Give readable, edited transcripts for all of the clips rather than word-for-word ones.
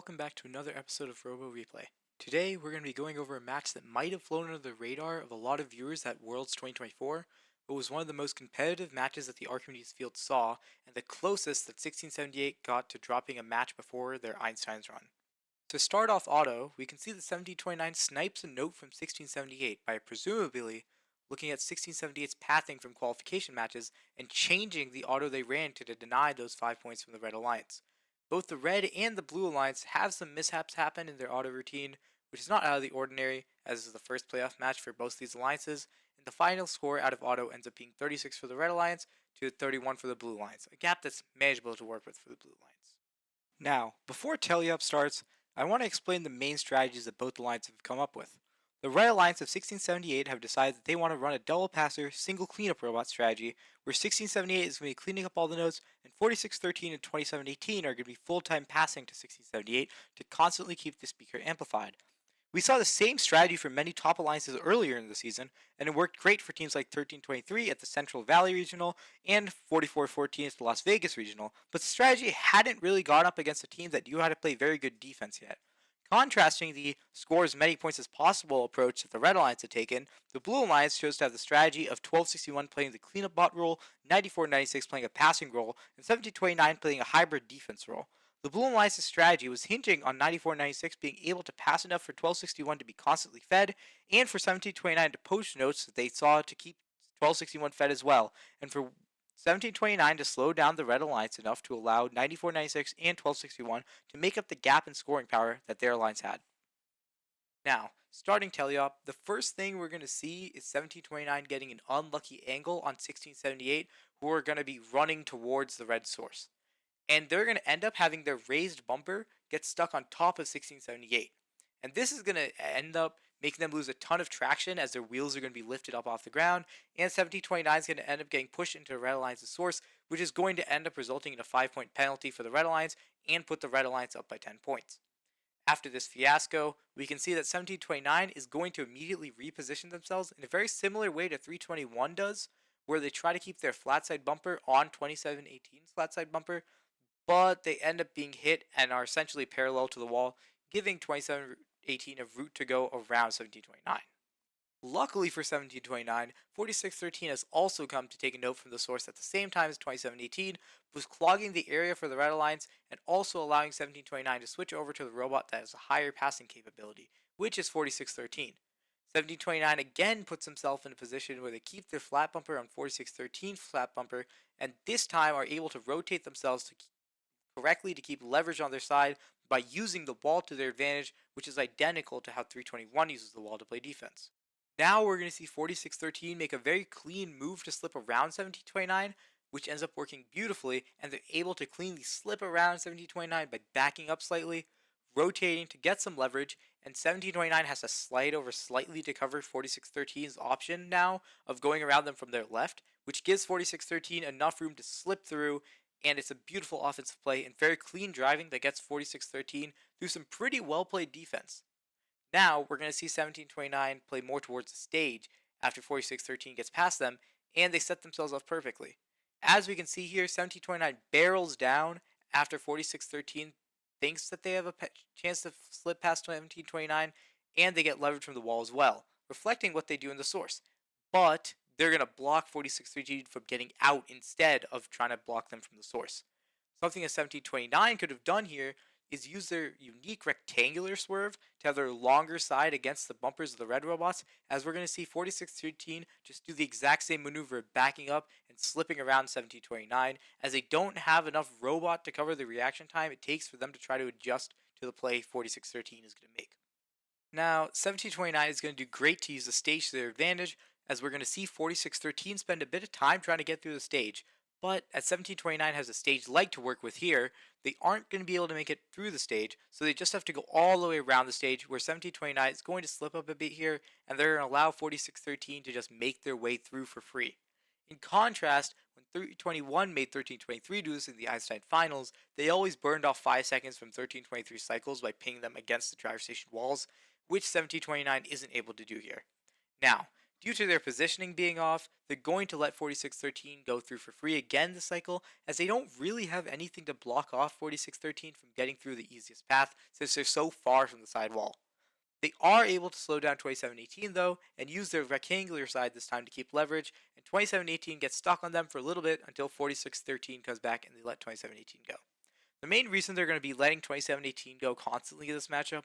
welcome back to another episode of RoboReplay. Today we're going to be going over a match that might have flown under the radar of a lot of viewers at Worlds 2024, but was one of the most competitive matches that the Archimedes field saw, and the closest that 1678 got to dropping a match before their Einstein's run. To start off auto, we can see that 1729 snipes a note from 1678 by presumably looking at 1678's pathing from qualification matches and changing the auto they ran to deny those 5 points from the Red Alliance. Both the Red and the Blue Alliance have some mishaps happen in their auto routine, which is not out of the ordinary, as is the first playoff match for both these alliances, and the final score out of auto ends up being 36 for the Red Alliance to 31 for the Blue Alliance, a gap that's manageable to work with for the Blue Alliance. Now, before tally-up starts, I want to explain the main strategies that both alliances have come up with. The Red Alliance of 1678 have decided that they want to run a double passer, single cleanup robot strategy, where 1678 is going to be cleaning up all the nodes, and 4613 and 2718 are going to be full-time passing to 1678 to constantly keep the speaker amplified. We saw the same strategy for many top alliances earlier in the season, and it worked great for teams like 1323 at the Central Valley Regional and 4414 at the Las Vegas Regional, but the strategy hadn't really gone up against a team that knew how to play very good defense yet. Contrasting the score as many points as possible approach that the Red Alliance had taken, the Blue Alliance chose to have the strategy of 1261 playing the cleanup bot role, 9496 playing a passing role, and 1729 playing a hybrid defense role. The Blue Alliance's strategy was hinging on 9496 being able to pass enough for 1261 to be constantly fed, and for 1729 to post notes that they saw to keep 1261 fed as well, and for 1729 to slow down the Red Alliance enough to allow 9496 and 1261 to make up the gap in scoring power that their alliance had. Now, starting teleop, the first thing we're going to see is 1729 getting an unlucky angle on 1678, who are going to be running towards the red source. And they're going to end up having their raised bumper get stuck on top of 1678. And this is going to end up making them lose a ton of traction as their wheels are going to be lifted up off the ground, and 1729 is going to end up getting pushed into the Red Alliance's source, which is going to end up resulting in a 5-point penalty for the Red Alliance and put the Red Alliance up by 10 points. After this fiasco, we can see that 1729 is going to immediately reposition themselves in a very similar way to 321 does, where they try to keep their flat side bumper on 2718's flat side bumper, but they end up being hit and are essentially parallel to the wall, giving 2718 a route to go around 1729. Luckily for 1729, 4613 has also come to take a note from the source at the same time as 2718, was clogging the area for the Red Alliance and also allowing 1729 to switch over to the robot that has a higher passing capability, which is 4613. 1729 again puts himself in a position where they keep their flat bumper on 4613's flat bumper, and this time are able to rotate themselves correctly to keep leverage on their side by using the wall to their advantage, which is identical to how 321 uses the wall to play defense. Now we're going to see 4613 make a very clean move to slip around 1729, which ends up working beautifully, and they're able to cleanly slip around 1729 by backing up slightly, rotating to get some leverage, and 1729 has to slide over slightly to cover 4613's option now of going around them from their left, which gives 4613 enough room to slip through, and it's a beautiful offensive play and very clean driving that gets 4613 through some pretty well played defense. Now we're going to see 1729 play more towards the stage after 4613 gets past them, and they set themselves up perfectly. As we can see here, 1729 barrels down after 4613 thinks that they have a chance to slip past 1729, and they get leverage from the wall as well, reflecting what they do in the source. But they're going to block 4613 from getting out instead of trying to block them from the source. Something that 1729 could have done here is use their unique rectangular swerve to have their longer side against the bumpers of the red robots, as we're going to see 4613 just do the exact same maneuver backing up and slipping around 1729, as they don't have enough robot to cover the reaction time it takes for them to try to adjust to the play 4613 is going to make. Now, 1729 is going to do great to use the stage to their advantage, as we're going to see 4613 spend a bit of time trying to get through the stage, but as 1729 has a stage like to work with here, they aren't going to be able to make it through the stage, so they just have to go all the way around the stage, where 1729 is going to slip up a bit here, and they're going to allow 4613 to just make their way through for free. In contrast, when 321 made 1323 do this in the Einstein Finals, they always burned off 5 seconds from 1323 cycles by pinging them against the driver station walls, which 1729 isn't able to do here. Now, Due to their positioning being off, they're going to let 4613 go through for free again this cycle, as they don't really have anything to block off 4613 from getting through the easiest path since they're so far from the side wall. They are able to slow down 2718 though, and use their rectangular side this time to keep leverage, and 2718 gets stuck on them for a little bit until 4613 comes back and they let 2718 go. The main reason they're going to be letting 2718 go constantly in this matchup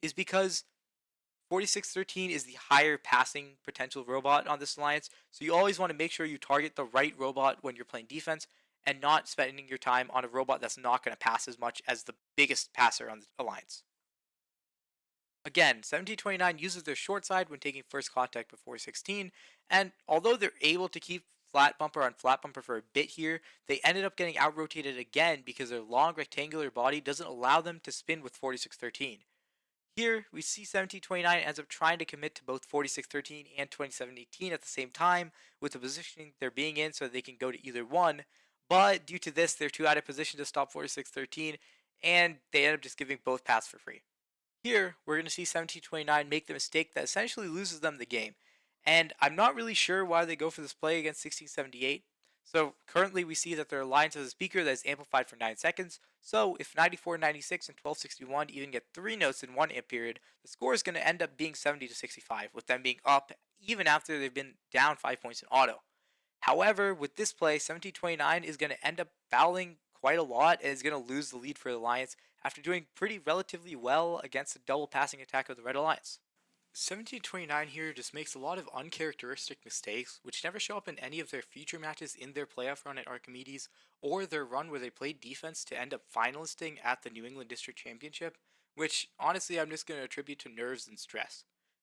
is because 4613 is the higher passing potential robot on this alliance, so you always want to make sure you target the right robot when you're playing defense and not spending your time on a robot that's not going to pass as much as the biggest passer on the alliance. Again, 1729 uses their short side when taking first contact before 16, and although they're able to keep flat bumper on flat bumper for a bit here, they ended up getting out rotated again because their long rectangular body doesn't allow them to spin with 4613. Here, we see 1729 ends up trying to commit to both 4613 and 2718 at the same time, with the positioning they're being in so they can go to either one, but due to this, they're too out of position to stop 4613, and they end up just giving both paths for free. Here, we're going to see 1729 make the mistake that essentially loses them the game, and I'm not really sure why they go for this play against 1678. So currently we see that their alliance has a speaker that is amplified for 9 seconds, so if 9496 and 1261 even get 3 notes in 1 amp period, the score is going to end up being 70 to 65, with them being up even after they've been down 5 points in auto. However, with this play, 1729 is going to end up fouling quite a lot and is going to lose the lead for the Alliance after doing pretty relatively well against the double passing attack of the Red Alliance. 1729 here just makes a lot of uncharacteristic mistakes, which never show up in any of their future matches in their playoff run at Archimedes, or their run where they played defense to end up finalisting at the New England District Championship, which honestly I'm just going to attribute to nerves and stress.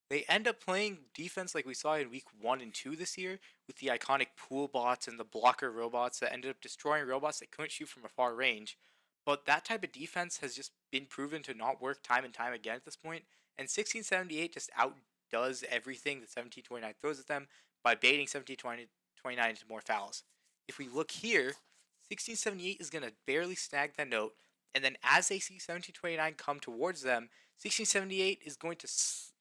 They end up playing defense like we saw in week 1 and 2 this year, with the iconic pool bots and the blocker robots that ended up destroying robots that couldn't shoot from a far range. But that type of defense has just been proven to not work time and time again at this point, and 1678 just outdoes everything that 1729 throws at them by baiting 1729 into more fouls. If we look here, 1678 is going to barely snag that note, and then as they see 1729 come towards them, 1678 is going to his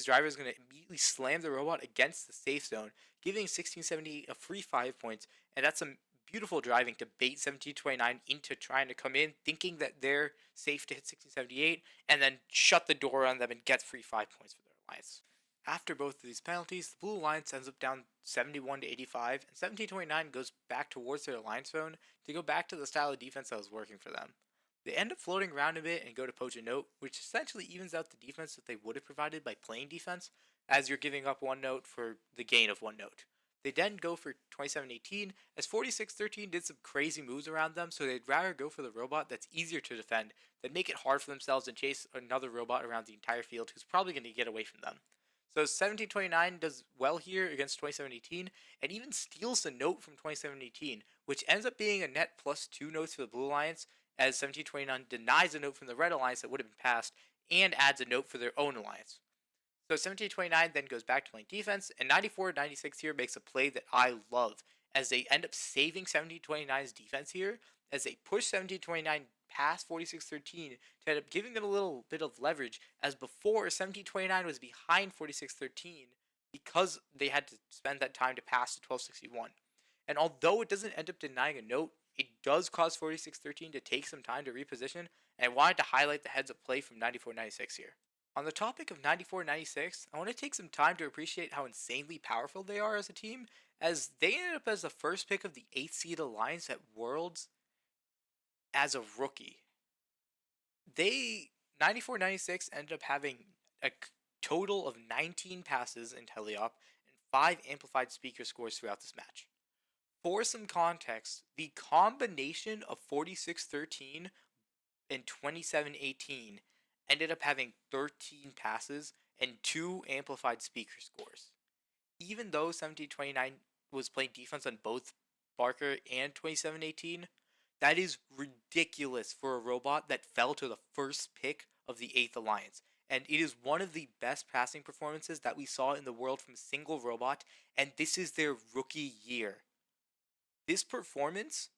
driver is going to immediately slam the robot against the safe zone, giving 1678 a free 5 points, and that's some beautiful driving to bait 1729 into trying to come in, thinking that they're safe to hit 1678, and then shut the door on them and get free 5 points for their alliance. After both of these penalties, the Blue Alliance ends up down 71 to 85, and 1729 goes back towards their alliance zone to go back to the style of defense that was working for them. They end up floating around a bit and go to poach a note, which essentially evens out the defense that they would have provided by playing defense, as you're giving up 1 note for the gain of 1 note. They then go for 2718, as 4613 did some crazy moves around them, so they'd rather go for the robot that's easier to defend than make it hard for themselves and chase another robot around the entire field who's probably going to get away from them. So 1729 does well here against 2718, and even steals the note from 2718, which ends up being a net plus 2 notes for the Blue Alliance, as 1729 denies a note from the Red Alliance that would have been passed, and adds a note for their own alliance. So 1729 then goes back to playing defense, and 94-96 here makes a play that I love, as they end up saving 1729's defense here, as they push 1729 past 4613 to end up giving them a little bit of leverage, as before 1729 was behind 4613 because they had to spend that time to pass to 1261. And although it doesn't end up denying a note, it does cause 4613 to take some time to reposition, and I wanted to highlight the heads up play from 94-96 here. On the topic of 94-96, I want to take some time to appreciate how insanely powerful they are as a team, as they ended up as the first pick of the 8th seed Alliance at Worlds as a rookie. 94-96 ended up having a total of 19 passes in teleop and 5 amplified speaker scores throughout this match. For some context, the combination of 4613 and 2718 ended up having 13 passes and 2 amplified speaker scores. Even though 1729 was playing defense on both Barker and 2718, that is ridiculous for a robot that fell to the first pick of the 8th Alliance. And it is one of the best passing performances that we saw in the world from a single robot, and this is their rookie year. This performance,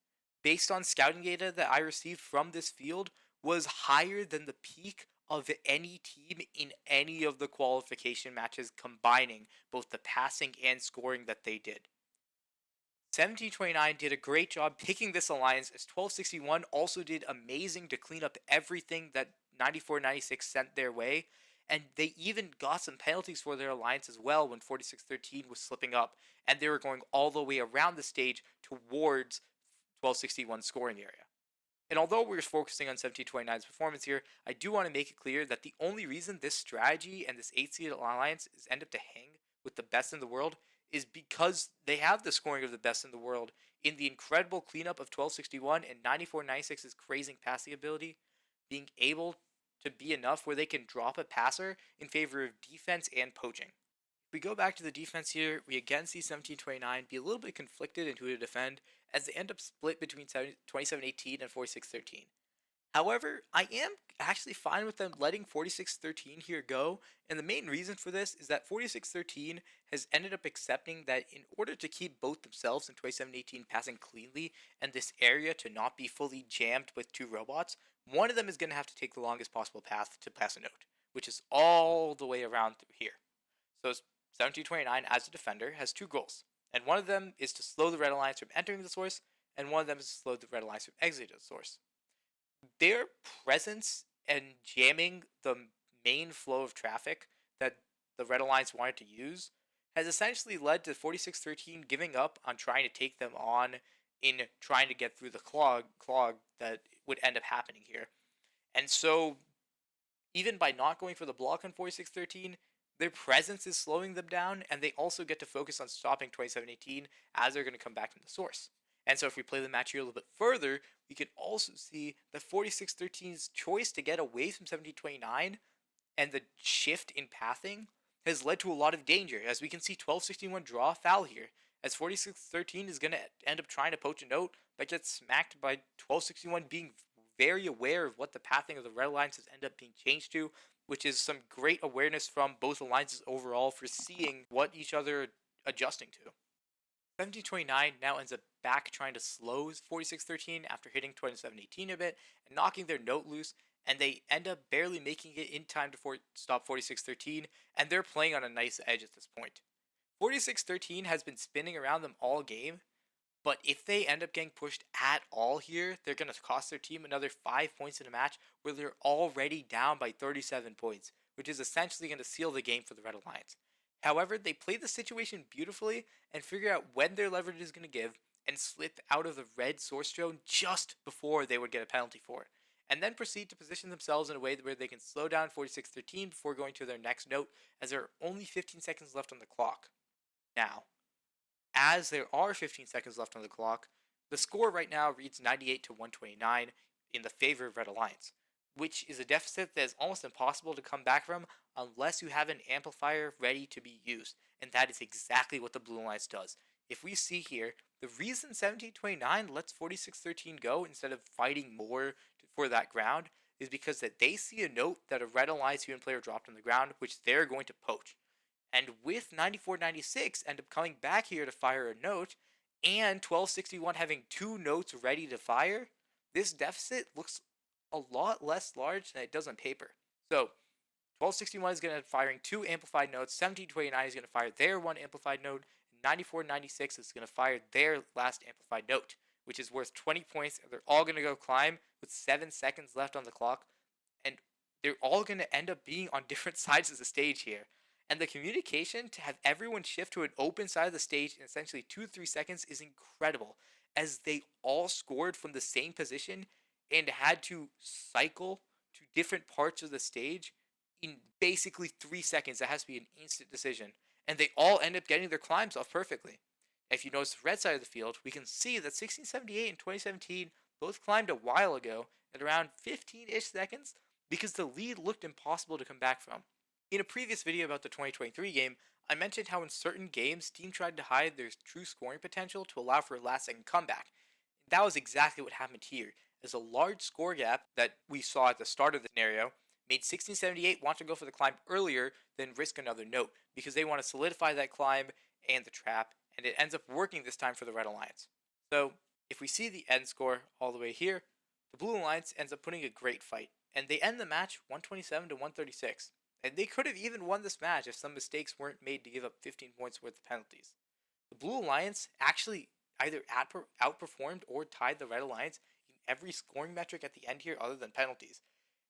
based on scouting data that I received from this field, was higher than the peak of any team in any of the qualification matches combining both the passing and scoring that they did. 1729 did a great job picking this alliance, as 1261 also did amazing to clean up everything that 9496 sent their way, and they even got some penalties for their alliance as well when 4613 was slipping up, and they were going all the way around the stage towards 1261's scoring area. And although we're focusing on 1729's performance here, I do want to make it clear that the only reason this strategy and this 8-seed alliance is end up to hang with the best in the world is because they have the scoring of the best in the world in the incredible cleanup of 1261 and 9496's crazing passing ability being able to be enough where they can drop a passer in favor of defense and poaching. If we go back to the defense here, we again see 1729 be a little bit conflicted in who to defend, as they end up split between 2718 and 4613. However, I am actually fine with them letting 4613 here go, and the main reason for this is that 4613 has ended up accepting that in order to keep both themselves and 2718 passing cleanly and this area to not be fully jammed with two robots, one of them is going to have to take the longest possible path to pass a note, which is all the way around through here. So 1729 as a defender has two goals, and one of them is to slow the Red Alliance from entering the source, and one of them is to slow the Red Alliance from exiting the source. Their presence and jamming the main flow of traffic that the Red Alliance wanted to use has essentially led to 4613 giving up on trying to take them on in trying to get through the clog that would end up happening here. And so, even by not going for the block on 4613, their presence is slowing them down, and they also get to focus on stopping 2718 as they're going to come back from the source. And so if we play the match here a little bit further, we can also see that 4613's choice to get away from 1729 and the shift in pathing has led to a lot of danger, as we can see 1261 draw a foul here, as 4613 is going to end up trying to poach a note, but gets smacked by 1261 being very aware of what the pathing of the Red Alliance has ended up being changed to, which is some great awareness from both alliances overall for seeing what each other are adjusting to. 1729 now ends up back trying to slow 4613 after hitting 2718 a bit and knocking their note loose, and they end up barely making it in time to stop 4613, and they're playing on a nice edge at this point. 4613 has been spinning around them all game, but if they end up getting pushed at all here, they're going to cost their team another 5 points in a match where they're already down by 37 points, which is essentially going to seal the game for the Red Alliance. However, they play the situation beautifully and figure out when their leverage is going to give and slip out of the red source drone just before they would get a penalty for it, and then proceed to position themselves in a way where they can slow down 4613 before going to their next note, as there are only 15 seconds left on the clock. Now, as there are 15 seconds left on the clock, the score right now reads 98 to 129 in the favor of Red Alliance, which is a deficit that is almost impossible to come back from unless you have an amplifier ready to be used, and that is exactly what the Blue Alliance does. If we see here, the reason 1729 lets 4613 go instead of fighting more for that ground is because that they see a note that a Red Alliance human player dropped on the ground, which they're going to poach. And with 9496 end up coming back here to fire a note, and 1261 having two notes ready to fire, this deficit looks a lot less large than it does on paper. So 1261 is going to be firing two amplified notes, 1729 is going to fire their one amplified note, and 9496 is going to fire their last amplified note, which is worth 20 points, and they're all going to go climb with 7 seconds left on the clock, and they're all going to end up being on different sides of the stage here. And the communication to have everyone shift to an open side of the stage in essentially 2-3 seconds is incredible, as they all scored from the same position and had to cycle to different parts of the stage in basically 3 seconds. That has to be an instant decision, and they all end up getting their climbs off perfectly. If you notice the red side of the field, we can see that 1678 and 2017 both climbed a while ago at around 15-ish seconds because the lead looked impossible to come back from. In a previous video about the 2023 game, I mentioned how in certain games, teams tried to hide their true scoring potential to allow for a last-second comeback. That was exactly what happened here, as a large score gap that we saw at the start of the scenario made 1678 want to go for the climb earlier than risk another note, because they want to solidify that climb and the trap, and it ends up working this time for the Red Alliance. So, if we see the end score all the way here, the Blue Alliance ends up putting a great fight, and they end the match 127 to 136. And they could have even won this match if some mistakes weren't made to give up 15 points worth of penalties. The Blue Alliance actually either outperformed or tied the Red Alliance in every scoring metric at the end here other than penalties,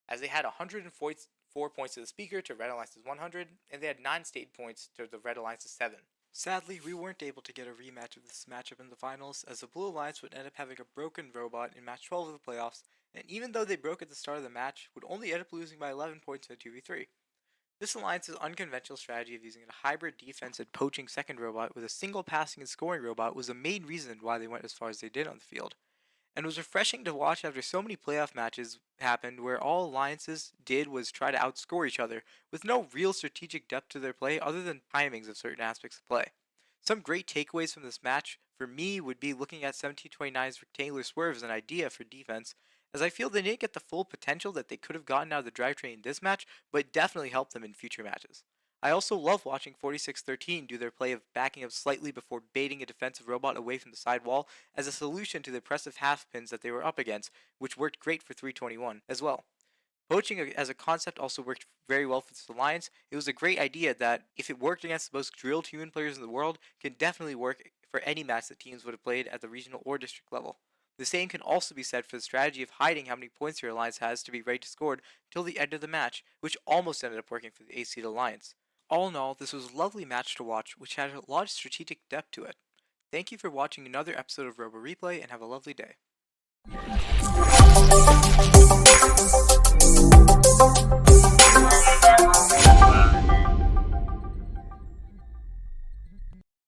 as they had 104 points to the Speaker to Red Alliance's 100, and they had 9 state points to the Red Alliance's 7. Sadly, we weren't able to get a rematch of this matchup in the finals, as the Blue Alliance would end up having a broken robot in match 12 of the playoffs, and even though they broke at the start of the match, would only end up losing by 11 points in a 2v3. This alliance's unconventional strategy of using a hybrid defense and poaching second robot with a single passing and scoring robot was the main reason why they went as far as they did on the field, and it was refreshing to watch after so many playoff matches happened where all alliances did was try to outscore each other, with no real strategic depth to their play other than timings of certain aspects of play. Some great takeaways from this match, for me, would be looking at 1729's rectangular swerve as an idea for defense, as I feel they didn't get the full potential that they could have gotten out of the drivetrain in this match, but it definitely helped them in future matches. I also love watching 4613 do their play of backing up slightly before baiting a defensive robot away from the side wall as a solution to the oppressive half pins that they were up against, which worked great for 321 as well. Poaching as a concept also worked very well for this alliance. It was a great idea that, if it worked against the most drilled human players in the world, can definitely work for any match that teams would have played at the regional or district level. The same can also be said for the strategy of hiding how many points your alliance has to be ready to score until the end of the match, which almost ended up working for the AC Alliance. All in all, this was a lovely match to watch, which had a lot of strategic depth to it. Thank you for watching another episode of RoboReplay, and have a lovely day.